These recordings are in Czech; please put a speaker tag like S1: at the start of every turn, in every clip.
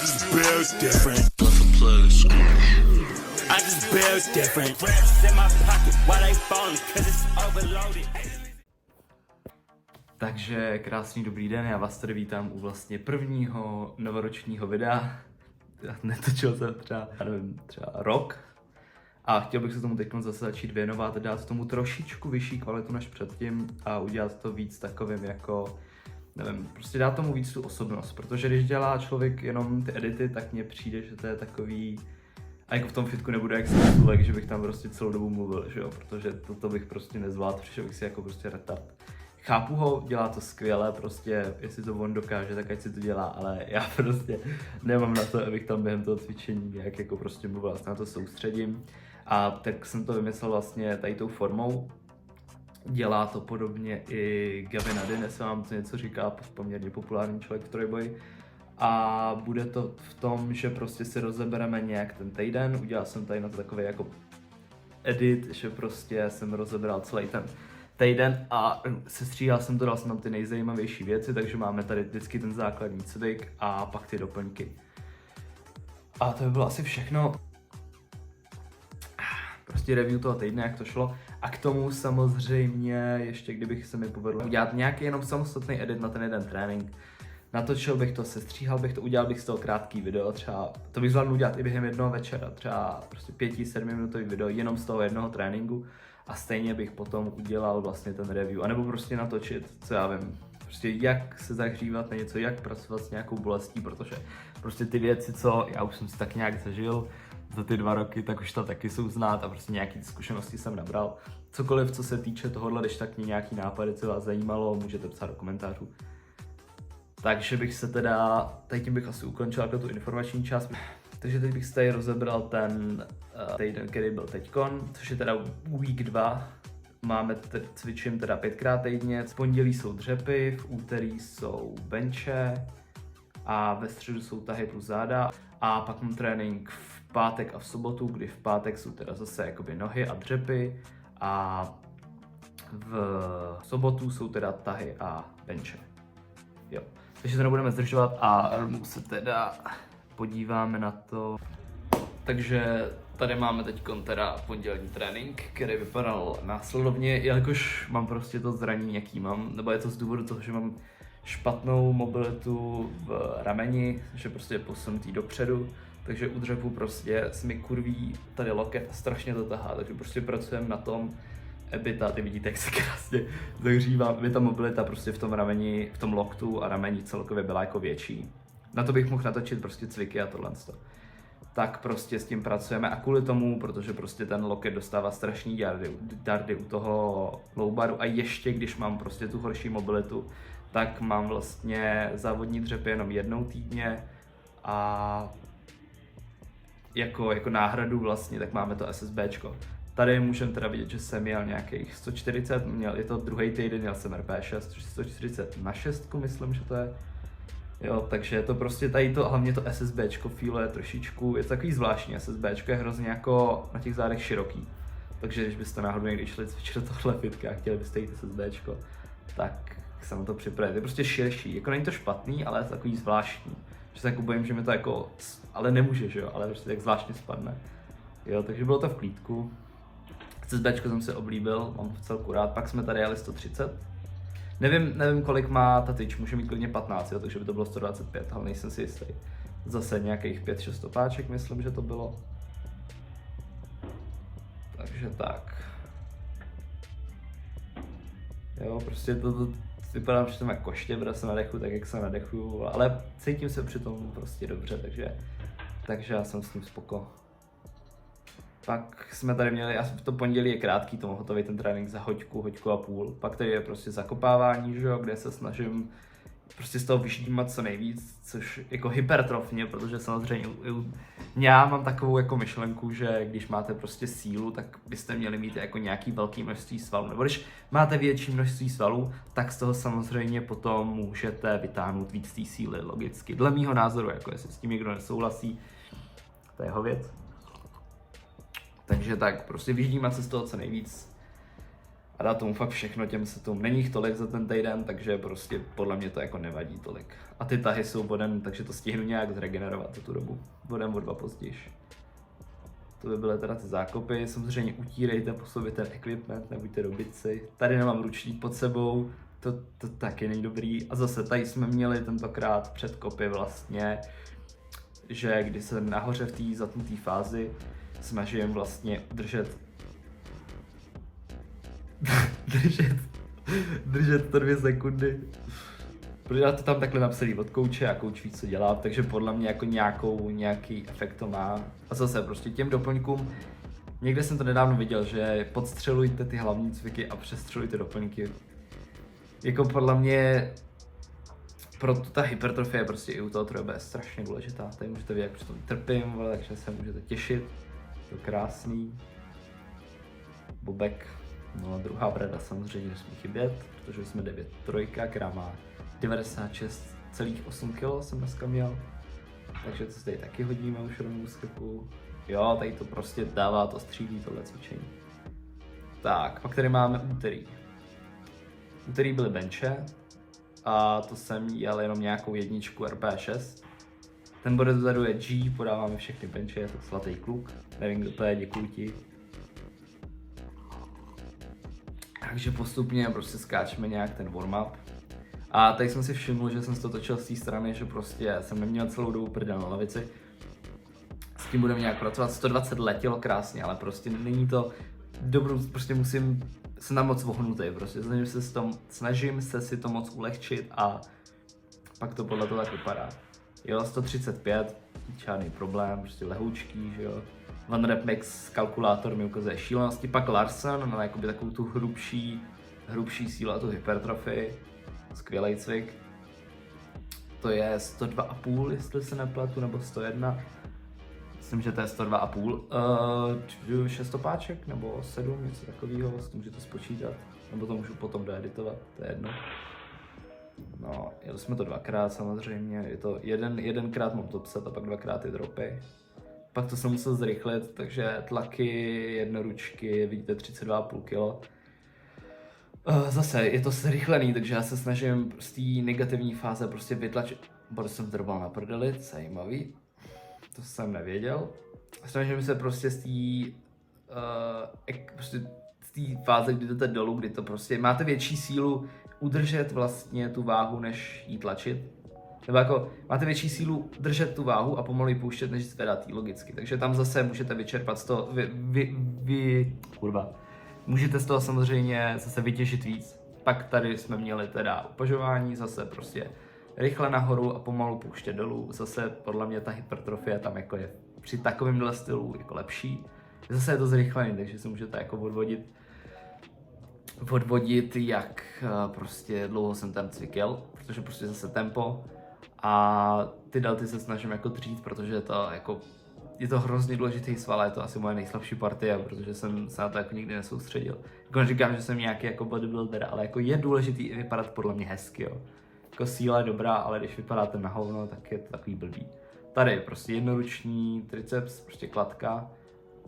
S1: just built different. I just built different. Raps in my pocket while they falling, cause it's overloaded.
S2: Takže krásný dobrý den, já vás tady vítám u vlastně prvního novoročního videa. Netočil jsem třeba rok. A chtěl bych se tomu teď zase začít věnovat, dát tomu trošičku vyšší kvalitu než předtím a udělat to víc takovým jako, nevím, prostě dát tomu víc tu osobnost, protože když dělá člověk jenom ty edity, tak mně přijde, že to je takový, a jako v tom fitku nebude jak Slulek, že bych tam prostě celou dobu mluvil, že jo, protože to bych prostě nezvládl, přišel bych si jako prostě retard. Chápu ho, dělá to skvěle, prostě, jestli to on dokáže, tak ať si to dělá, ale já prostě nemám na to, abych tam během toho cvičení nějak jako prostě mluvil, já se na to soustředím. A tak jsem to vymyslel vlastně tady tou formou. Dělá to podobně i Gavin Adin, jestli vám to něco říká, poměrně populární člověk v trojboji. A bude to v tom, že prostě si rozebereme nějak ten týden, udělal jsem tady na to takový jako edit, že prostě jsem rozebral celý ten týden a sestříhal jsem to, dal jsem tam ty nejzajímavější věci, takže máme tady vždycky ten základní cvik a pak ty doplňky. A to by bylo asi všechno. Prostě review toho týdne, jak to šlo. A k tomu samozřejmě, ještě kdybych se mi povedlo udělat nějaký jenom samostatný edit na ten jeden trénink. Natočil bych to, sestříhal bych to, udělal bych z toho krátký video, třeba to bych zvládl udělat i během jednoho večera, třeba prostě 5-7 minutový video jenom z toho jednoho tréninku a stejně bych potom udělal vlastně ten review, anebo prostě natočit, co já vím, prostě jak se zahřívat na něco, jak pracovat s nějakou bolestí, protože prostě ty věci, co já už jsem si tak nějak zažil za ty 2 roky, tak už to taky jsou znát a prostě nějaký zkušenosti jsem nabral. Cokoliv, co se týče tohohle, když tak mě nějaký nápady, co vás zajímalo, můžete psát do komentářů. Takže bych se teda, tady tím bych asi ukončil jako tu informační část. Takže teď bych si tady rozebral ten týden, který byl teďkon, což je teda week 2. Cvičím teda 5krát týdně, v pondělí jsou dřepy, v úterý jsou benče a ve středu jsou tahy plus záda. A pak mám trénink v pátek a v sobotu, kdy v pátek jsou teda zase jakoby nohy a dřepy a v sobotu jsou teda tahy a benče. Jo. Takže to nebudeme zdržovat a se teda podíváme na to. Takže tady máme teď teda pondělní trénink, který vypadal následovně, jelikož mám prostě to zranění, jaký mám, nebo je to z důvodu toho, že mám špatnou mobilitu v rameni, že prostě je posunutý dopředu, takže u dřepu prostě se mi kurví tady loket a strašně to tahá, takže prostě pracujeme na tom, aby ty vidíte, jak se krásně zahřívá, aby ta mobilita prostě v tom rameni, v tom loktu a rameni celkově byla jako větší. Na to bych mohl natočit prostě cviky a tohle. Tak prostě s tím pracujeme a kvůli tomu, protože prostě ten loket dostává strašný dardy u toho low baru a ještě když mám prostě tu horší mobilitu, tak mám vlastně závodní dřepy jenom jednou týdně a jako náhradu vlastně, tak máme to SSBčko. Tady můžeme teda vidět, že jsem měl nějakých 140, je to druhý týden, měl jsem RP6, 140 na 6, myslím, že to je. Jo, takže je to prostě tady to, hlavně to SSBčko feeluje trošičku, je to takový zvláštní SSBčko, je hrozně jako na těch zádech široký. Takže když byste náhodou někdy šli cvičit do tohle fitka a chtěli byste jít SSBčko, tak se na to připravit. Je prostě širší, jako není to špatný, ale je to takový zvláštní. Že se jako bojím, že mi to jako, ale nemůže, že jo, ale prostě tak zvláštně spadne. Jo, takže bylo to v klídku. SSBčko jsem si oblíbil, mám v celku rád, pak jsme tady jeli 130. Nevím kolik má ta tyč, může mít klidně 15, jo, takže by to bylo 125, ale nejsem si jistý. Zase nějakých 5-6 stopáček, myslím, že to bylo. Takže tak. Jo, prostě to vypadá, že to má koště, protože se nadechu tak, jak se nadechuju, ale cítím se přitom prostě dobře, takže já jsem s tím spoko. Pak jsme tady měli, to pondělí je krátký, to hotový ten trénink za hoďku a půl. Pak tady je prostě zakopávání, že jo, kde se snažím prostě z toho vyždímat co nejvíc, což jako hypertrofně, protože samozřejmě já mám takovou jako myšlenku, že když máte prostě sílu, tak byste měli mít jako nějaký velký množství svalů. Nebo když máte větší množství svalů, tak z toho samozřejmě potom můžete vytáhnout víc té síly, logicky. Dle mýho názoru, jako jestli s tím někdo nesouhlasí, to je jeho věc. Takže tak, prostě vyždímat se z toho co nejvíc. a dá tomu fakt všechno těm setům. Není jich tolik za ten týden, takže prostě podle mě to jako nevadí tolik. A ty tahy jsou voden, takže to stihnu nějak zregenerovat za tu dobu. Vodem o 2 později. To by byly teda ty zákopy, samozřejmě utírejte po sobě ten equipment, nebuďte dobytci. Tady nemám ručník pod sebou, to taky není dobrý. A zase tady jsme měli tentokrát předkopy vlastně, že když jsem nahoře v té zatnuté fázi, snažím vlastně držet to 2 sekundy. Protože já to tam takhle napsaný od kouče a kouč ví, co dělá, takže podle mě jako nějaký efekt to má. A zase prostě těm doplňkům, někde jsem to nedávno viděl, že podstřelujte ty hlavní cviky a přestřelujte doplňky. Jako podle mě ta hypertrofie je prostě i u toho třeba je strašně důležitá. Tady můžete vidět, jak při tom trpím, takže se můžete těšit. To je krásný. Bobek. No a druhá brada samozřejmě nesmí chybět, protože jsme 9.3, která má 96,8 kg jsem dneska měl. Takže to se tady taky hodíme už rovnou sklepu. Jo, tady to prostě dává, to střílí tohle cvičení. Tak, pak tady máme úterý. Úterý byly benče a to jsem jel jenom nějakou jedničku RP6. Ten bod vzadu je G, podáváme všechny benče, je to svatý kluk. Nevím, kdo to je, děkuji ti. Takže postupně prostě skáčeme nějak ten warm-up. A tady jsem si všiml, že jsem to točil z té strany, že prostě jsem neměl celou dobu prdel na lavici. S tím budeme nějak pracovat, 120 letělo krásně, ale prostě není to dobrou, prostě musím se na moc vohnutý, prostě snažím se si to moc ulehčit a pak to podle toho tak vypadá. Jo, 135, žádný problém, prostě lehoučký, že jo. One Rep Max kalkulátor mi ukazuje šílenosti, pak Larsen na jakoby takovou tu hrubší sílu a tu hypertrofii. Skvělej cvik. To je 102,5, jestli se nepletu, nebo 101. Myslím, že to je 102,5. 6 stopáček nebo 7, něco takového, to můžete spočítat. Nebo to můžu potom doeditovat, to je jedno. No, jeli jsme to 2krát samozřejmě, je to jedenkrát mám top set a pak 2krát ty dropy. Pak to jsem musel zrychlit, takže tlaky, jednoručky, vidíte 32,5 kg. Zase je to zrychlený, takže já se snažím z té negativní fáze prostě vytlačit. Bod jsem drbal na prdeli, zajímavý. To jsem nevěděl. Snažím se prostě z té fáze, kdy jdete dolů, kdy to prostě máte větší sílu udržet vlastně tu váhu, než jí tlačit. Nebo jako máte větší sílu držet tu váhu a pomalu ji pouštět, než zvedat jí logicky. Takže tam zase můžete vyčerpat z toho, můžete z toho samozřejmě zase vytěžit víc. Pak tady jsme měli teda upažování, zase prostě rychle nahoru a pomalu pouštět dolů. Zase podle mě ta hypertrofie tam jako je při takovémhle stylu jako lepší. Zase je to zrychlený, takže si můžete jako odvodit, jak prostě dlouho jsem tam cvikel, protože prostě zase tempo. A ty delty se snažím jako dřít, protože je to hrozně důležitý sval, je to asi moje nejslabší partie, protože jsem se na to jako nikdy nesoustředil. Jako neříkám, že jsem nějaký jako bodybuilder, ale jako je důležitý i vypadat podle mě hezky, jo. Jako síla je dobrá, ale když vypadáte na hovno, tak je to takový blbý. Tady prostě jednoruční triceps, prostě kladka,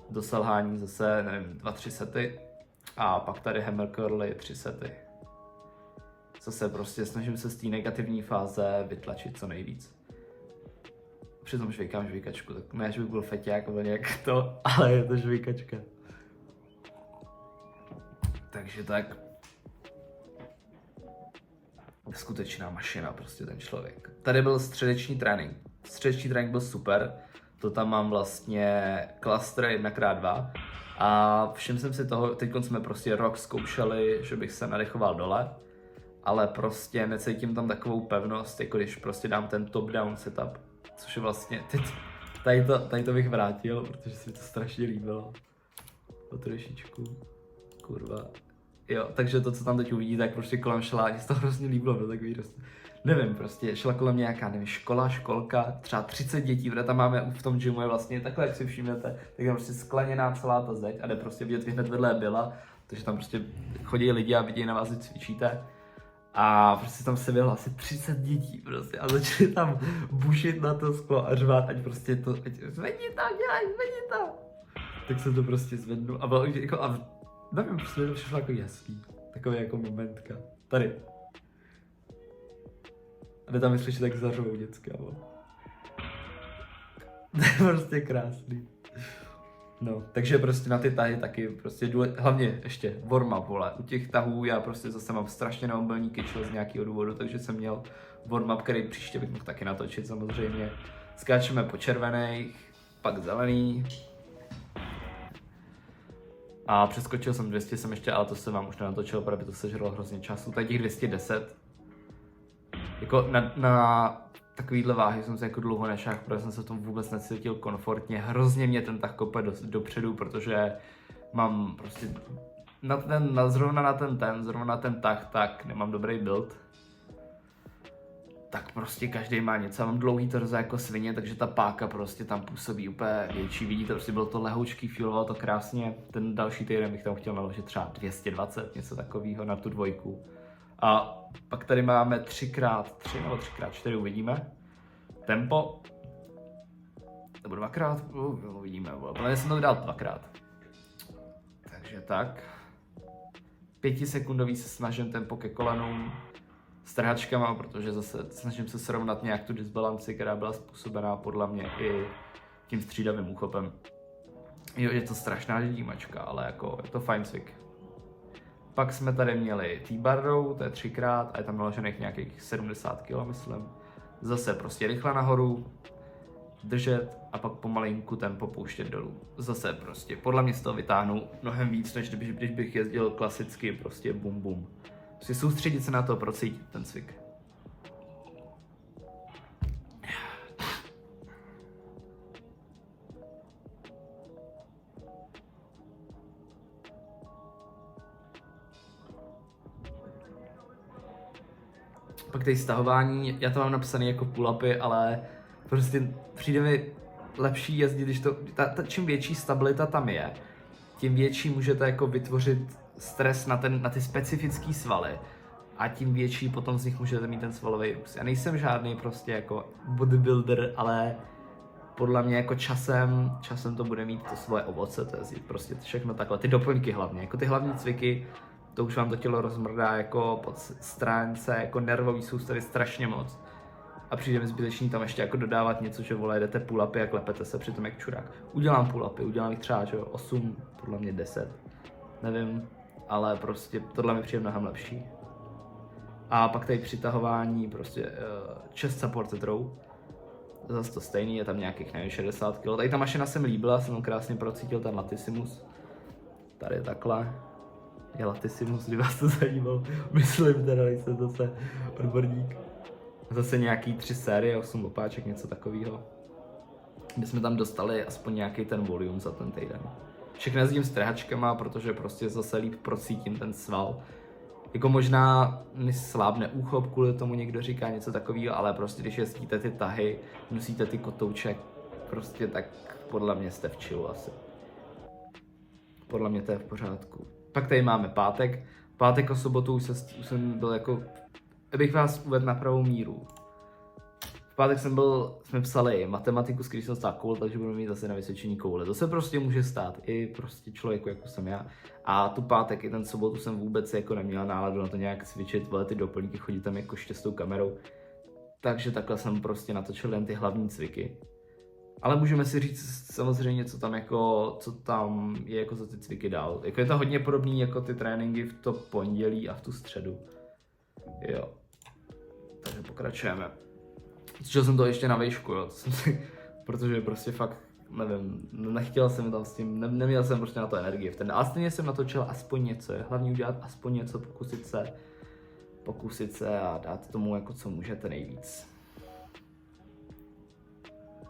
S2: do selhání zase, nevím, 2-3 sety a pak tady hammer curly 3 sety. Zase prostě snažím se z té negativní fáze vytlačit co nejvíc. Přitom žvejkám žvejkačku, tak ne, že bych byl feťák nebo nějak to, ale je to žvejkačka. Takže tak. Skutečná mašina prostě ten člověk. Tady byl středeční trénink. Středeční trénink byl super. To tam mám vlastně klastr 1x2. A všiml jsem si toho, teď jsme prostě rok zkoušeli, že bych se nadechoval dole. Ale prostě necítím tam takovou pevnost, jako když prostě dám ten top-down setup. Což je vlastně, tady to bych vrátil, protože se mi to strašně líbilo. O trošičku, kurva. Jo, takže to, co tam teď uvidíte, tak prostě kolem šla, mě se to hrozně líbilo, byl takový dost. Nevím, prostě šla kolem nějaká, nevím, školka, třeba 30 dětí, protože tam máme v tom gymu je vlastně takhle, jak si všimnete, tak je prostě skleněná celá ta zeď a jde prostě vidět, hned vedle byla, takže tam prostě chodí lidi a vidí na vás, že cvičíte. A prostě tam se bylo asi 30 dětí prostě a začali tam bušit na to sklo a řvát, ať prostě to, zvedni to, dělej, zvedni to. Tak jsem to prostě zvednul a bylo jako, a nevím, prostě mi to přišlo jako jasný. Takový jako momentka. Tady. A jde tam vyslyšet, tak zařvou děcka, bo. To je prostě krásný. No, takže prostě na ty tahy taky prostě hlavně ještě warm-up, vole. U těch tahů já prostě zase mám strašně neoblní kyčel z nějakého důvodu, takže jsem měl warm-up, který příště bych mohl taky natočit samozřejmě. Skáčeme po červených, pak zelený. A přeskočil jsem 200 jsem ještě, ale to jsem vám už nenatočil, protože by to sežralo hrozně času. Tady těch 210. Jako na takovýhle váhy jsem se jako dlouho nešáhl, protože jsem se v tom vůbec necítil komfortně. Hrozně mě ten tah kope dopředu, protože mám prostě zrovna na ten tah, tak nemám dobrý build. Tak prostě každý má něco. Já mám dlouhý torzo jako svině, takže ta páka prostě tam působí úplně větší. Vidíte, prostě bylo to lehoučký, feelovalo to krásně. Ten další týden bych tam chtěl naložit třeba 220, něco takového na tu dvojku. A pak tady máme 3x3 nebo 3x4, uvidíme. Tempo. Nebo 2x, uvidíme. Podle mě jsem to vydal 2x. Takže tak. 5sekundový se snažím tempo ke kolenům. S trhačkama, protože zase snažím se srovnat nějak tu disbalanci, která byla způsobená podle mě i tím střídavým úchopem. Jo, je to strašná ždímačka, ale jako je to fajn cvik. Pak jsme tady měli T-bar row, to je 3x a je tam naložených nějakých 70 kg, myslím. Zase prostě rychle nahoru, držet a pak pomalinku tempo pouštět dolů. Zase prostě, podle mě z toho vytáhnu mnohem víc, než když bych jezdil klasicky prostě bum bum. Prostě soustředit se na to, procítit ten cvik. Pak tady stahování, já to mám napsané jako pull-upy, ale prostě přijde mi lepší jezdit, když to, čím větší stabilita tam je, tím větší můžete jako vytvořit stres na ty specifické svaly a tím větší potom z nich můžete mít ten svalový růst. Já nejsem žádný prostě jako bodybuilder, ale podle mě jako časem to bude mít to svoje ovoce, to je prostě všechno takhle, ty doplňky hlavně, jako ty hlavní cviky, to už vám to tělo rozmrdá jako po stránce, jako nervový soustavy strašně moc. A přijde mi zbytečný tam ještě jako dodávat něco, že vole, jdete pull-upy a klepete se přitom jak čurák. Udělám pull-upy, udělám jich třeba 8, podle mě 10, nevím, ale prostě tohle mi přijde mnohem lepší. A pak tady přitahování, prostě chest supported row, zase to stejný, je tam nějakých nevím 60 kg. Tady ta mašina se mi líbila, jsem krásně procítil ten latissimus. Tady takhle. Je latissimus, kdyby vás to zajímalo, myslím teda, nejsem zase odborník. Zase nějaký 3 série, 8 opáček, něco takového. My jsme tam dostali aspoň nějaký ten volume za ten týden. Všechno jezdím s trhačkama, protože prostě zase líp procítím ten sval. Jako možná mi slábne úchop, kvůli tomu někdo říká něco takového, ale prostě když jezdíte ty tahy, nosíte ty kotouček, prostě tak podle mě jste v chillu asi. Podle mě to je v pořádku. Pak tady máme pátek. Pátek a sobotu už jsem byl jako, abych vás uvedl na pravou míru. V pátek jsme psali matematiku, s který jsem stál koule, takže budeme mít zase na vysvědčení koule. To se prostě může stát i prostě člověku, jako jsem já. A tu pátek i ten sobotu jsem vůbec jako neměl náladu na to nějak cvičit, vole ty doplňky, chodit tam jako s tou kamerou. Takže takhle jsem prostě natočil jen ty hlavní cviky. Ale můžeme si říct samozřejmě, co tam je jako za ty cviky dál. Jako je to hodně podobný jako ty tréninky v to pondělí a v tu středu. Jo. Takže pokračujeme. Cvičil jsem to ještě na výšku, jo. Protože prostě fakt, nevím, nechtěl jsem tam s tím, neměl jsem prostě na to energii v ten. Ale stejně jsem natočil aspoň něco, je hlavně udělat aspoň něco, pokusit se a dát tomu jako co můžete nejvíc.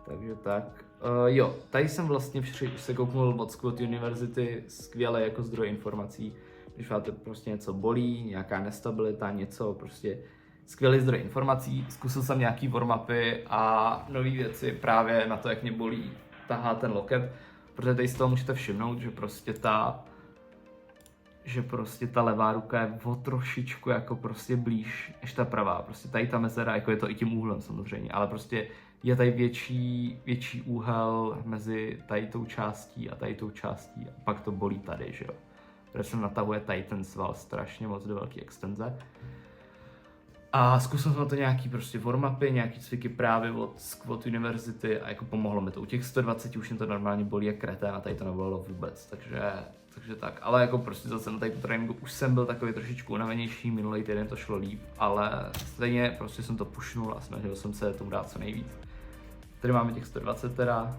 S2: Takže tak. Jo, tady jsem vlastně se kouknul od Squat University, skvěle jako zdroj informací. Když máte prostě něco bolí, nějaká nestabilita, něco prostě skvělý zdroj informací. Zkusil jsem nějaký warm-upy a nové věci právě na to, jak mě bolí tahá ten loket. Protože tady z toho můžete všimnout, že prostě ta levá ruka je o trošičku jako prostě blíž než ta pravá. Prostě tady ta mezera, jako je to i tím úhlem samozřejmě, ale prostě je tady větší úhel mezi tady tou částí a tady tou částí a pak to bolí tady, že jo. protože se natahuje tady ten sval strašně moc do velké extenze. A zkusil jsem na to nějaký prostě warm-upy, nějaký cviky právě od univerzity a jako pomohlo mi to. U těch 120 už mě to normálně bolí jak kretén a tady to nebolelo vůbec, takže tak. Ale jako prostě zase na tady tréninku už jsem byl takový trošičku unavenější, minulý týden to šlo líp, ale stejně prostě jsem to pushnul a snažil jsem se tomu dát co nejvíc. Tady máme těch 120 teda.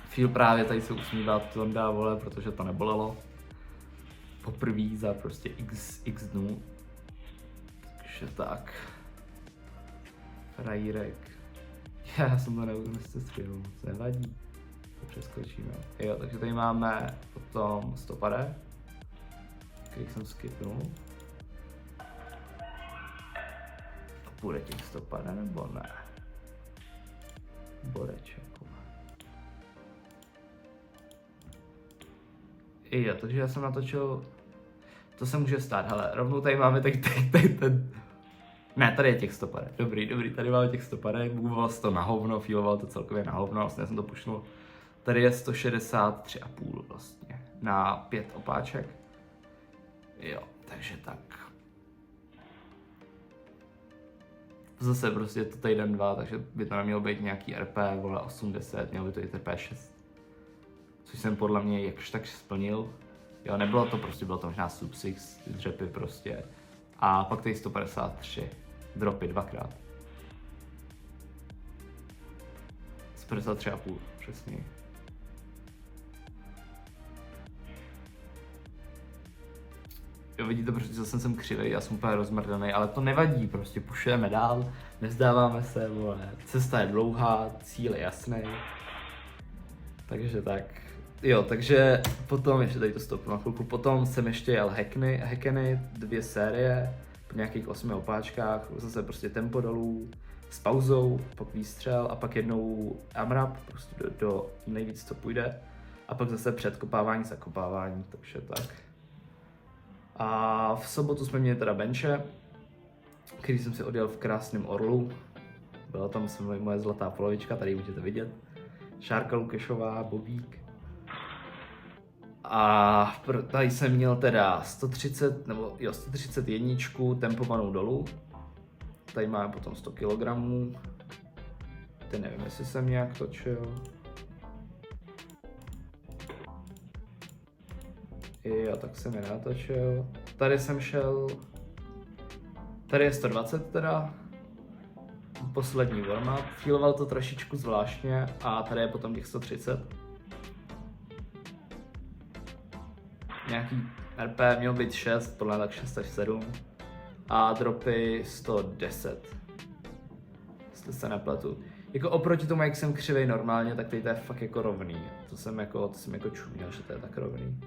S2: Feel právě tady se usmívá Tonda, vole, protože to nebolelo. Poprvé za prostě x dnů. Takže tak. Frajírek. Já jsem to neustřihl, nevadí. To přeskočíme. Jo, takže tady máme potom stopade, který jsem skipnul. To bude těch stopade nebo ne? Boreček. Jo, takže já jsem natočil, to se může stát, hele, rovnou tady máme ten, ne, tady je těch stopadek, dobrý, tady máme těch stopadek, movoval se to na hovno, feeloval to celkově na hovno, vlastně jsem to pušnul, tady je 163,5 vlastně, na 5 opáček, jo, takže tak. Zase prostě to tady den 2, takže by to nemělo být nějaký RP, vole 80, mělo by to jít RP 6. Což jsem podle mě jakž tak splnil. Jo, nebylo to prostě, bylo to možná sub 6, dřepy prostě. A pak tady 153, dropy dvakrát. 153,5, přesně. Jo, vidíte, protože zase jsem křivej, já jsem úplně rozmrdaný, ale to nevadí, prostě pušujeme dál, nezdáváme se, vole. Cesta je dlouhá, cíl je jasný. Takže tak. Jo, takže potom, ještě tady to stopnu na chvilku, potom jsem ještě jel Hackeny, 2 série, po nějakých 8 opáčkách, zase prostě tempo dolů, s pauzou, pak výstřel a pak jednou AMRAP, prostě do nejvíc, co půjde. A pak zase předkopávání, zakopávání, takže tak. A v sobotu jsme měli teda benche, který jsem si odjel v krásném Orlu. Byla tam moje zlatá polovička, tady můžete vidět. Šárka Lukešová, Bobík. A tady jsem měl teda 131 tempovanou dolů. Tady máme potom 100 kg. Teď nevím, jestli jsem nějak točil. Jo, tak jsem je natočil. Tady jsem šel... Tady je 120 teda. Poslední warm-up. Feeloval to trošičku zvláštně a tady je potom těch 130. Nějaký RP měl být 6, podle tak 6 až 7. A dropy 110. Jestli se nepletu. Jako oproti tomu, jak jsem křivej normálně, tak tady to je fakt jako rovný. To jsem jako čuměl, že to je tak rovný.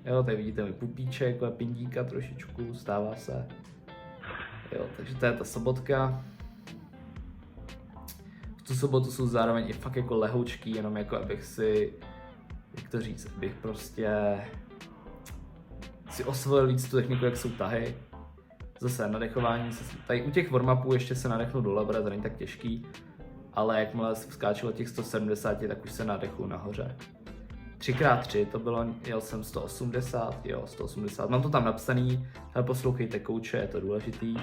S2: Jo, tady vidíte mi pupíček, pindíka trošičku, stává se. Jo, takže to je ta sobotka. V tu sobotu jsou zároveň i fakt jako lehoučký, jenom jako abych si, jak to říct, abych prostě si osvojil víc tu techniku, jak jsou tahy. Zase nadechování, tady u těch warm-upů ještě se nadechnu dole, protože to není tak těžký, ale jakmile skáčelo těch 170, tak už se nadechu nahoře. 3x3 to bylo, jel jsem 180, jo 180, mám to tam napsaný, ale poslouchejte kouče, je to důležitý.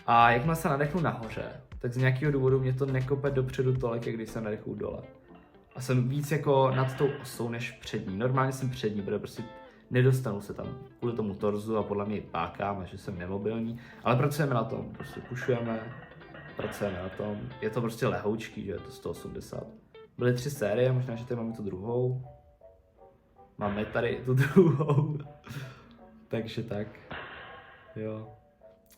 S2: A jakmile se nadechnu nahoře, tak z nějakého důvodu mě to nekope dopředu tolik, jak když se nadechnu dole. A jsem víc jako nad tou osou než přední, normálně jsem přední, protože prostě nedostanu se tam kvůli tomu torzu a podle mě pákám, že jsem nemobilní, ale pracujeme na tom, prostě pušujeme, pracujeme na tom, je to prostě lehoučký, že je to 180. Byly 3 série, možná, že tady máme tu druhou. Máme tady tu druhou. Takže tak. Jo.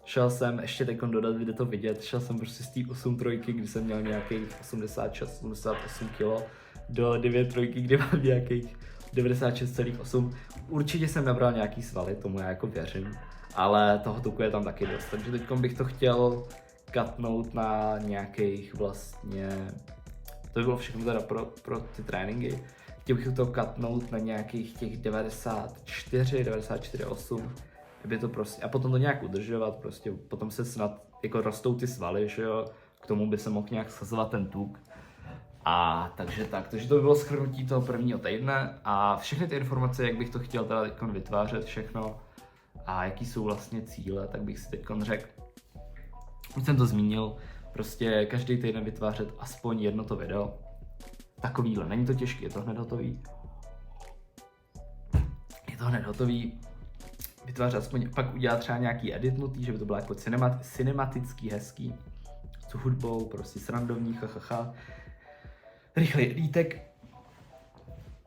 S2: Šel jsem, ještě teď dodat, kde to vidět, šel jsem prostě z té 8.3, kdy jsem měl nějakých 86-88 kg, do 9.3, kdy mám nějakých 96,8. Určitě jsem nabral nějaký svaly, tomu já jako věřím, ale toho tuku je tam taky dost, takže teď bych to chtěl cutnout na nějakých vlastně, to by bylo všechno teda pro ty tréninky, chtěl bych to cutnout na nějakých těch 94,8, aby to prostě, a potom to nějak udržovat, prostě potom se snad jako rostou ty svaly, že jo, k tomu by se mohl nějak schazovat ten tuk. A takže to by bylo shrnutí toho prvního týdne a všechny ty informace, jak bych to chtěl teda teď vytvářet všechno a jaký jsou vlastně cíle, tak bych si teď řekl. Už jsem to zmínil, prostě každý týden vytvářet aspoň jedno to video. Takovýhle, není to těžké, je to hned hotový. Vytvářet aspoň, pak udělat třeba nějaký edit nutý, že by to bylo jako cinematický, hezký, s hudbou, prostě srandovní, rychlej editek.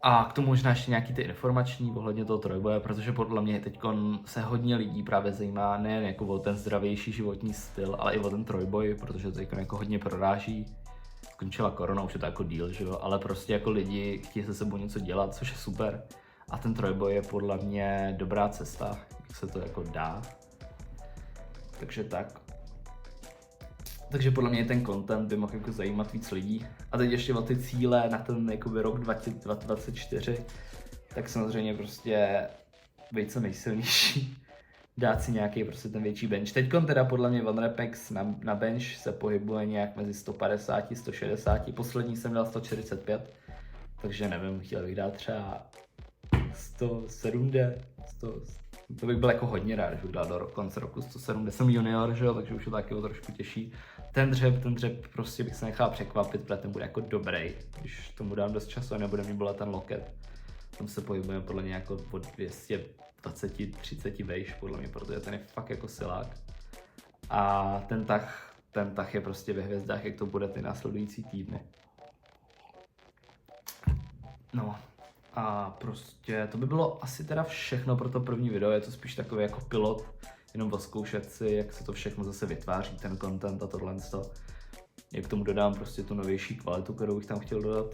S2: A k tomu možná ještě nějaký ty informační ohledně toho trojboje, protože podle mě teď se hodně lidí právě zajímá nejen jako o ten zdravější životní styl, ale i o ten trojboj, protože to jako hodně proráží. Skončila korona, už je to jako deal, že jo, ale prostě jako lidi chtějí se sebou něco dělat, což je super. A ten trojboj je podle mě dobrá cesta, jak se to jako dá. Takže tak. Takže podle mě ten content by mohl jako zajímat víc lidí. A teď ještě o ty cíle na ten jakoby rok 2024, tak samozřejmě prostě být co nejsilnější. Dát si nějaký prostě ten větší bench. Teďkon teda podle mě OneRepex na bench se pohybuje nějak mezi 150, 160, poslední jsem dal 145, takže nevím, chtěl bych dát třeba 170, to bych byl jako hodně rád, že bych dal do konce roku 170, jsem junior, že jo, takže už je to taky trošku těžší. Ten dřep prostě bych se nechal překvapit, protože ten bude jako dobrý, když tomu dám dost času a nebude mi bolet ten loket. Tam se pohybujeme podle mě jako od 220-30 vejš, podle mě, protože ten je fakt jako silák. A ten tah je prostě ve hvězdách, jak to bude ty následující týdny. No a prostě to by bylo asi teda všechno pro to první video, je to spíš takový jako pilot, jenom zkoušet si, jak se to všechno zase vytváří, ten content a tohle. Jak k tomu dodám prostě tu novější kvalitu, kterou bych tam chtěl dodat.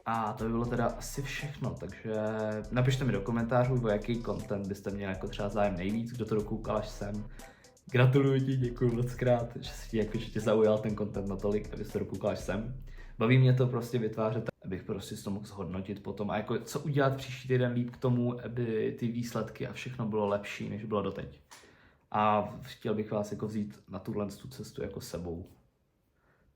S2: A to by bylo teda asi všechno, takže napište mi do komentářů, o jaký content byste měli jako třeba zájem nejvíc, kdo to dokoukal až sem. Gratuluju ti, děkuji moc krát, že tě zaujal ten content natolik, abyste to dokoukal až sem. Baví mě to prostě vytvářet, abych prostě si to mohl zhodnotit potom a jako co udělat příští týden líp k tomu, aby ty výsledky a všechno bylo lepší, než bylo doteď. A chtěl bych vás jako vzít na tu cestu jako sebou.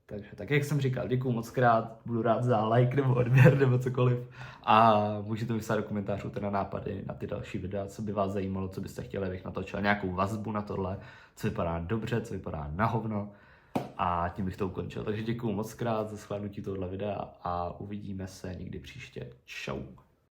S2: Takže tak, jak jsem říkal, děkuju moc krát, budu rád za like nebo odběr nebo cokoliv. A můžete mi psát do komentářů teda nápady na ty další videa, co by vás zajímalo, co byste chtěli, abych natočil, nějakou vazbu na tohle, co vypadá dobře, co vypadá na hovno. A tím bych to ukončil. Takže děkuju moc krát za shlédnutí tohoto videa a uvidíme se někdy příště. Čau.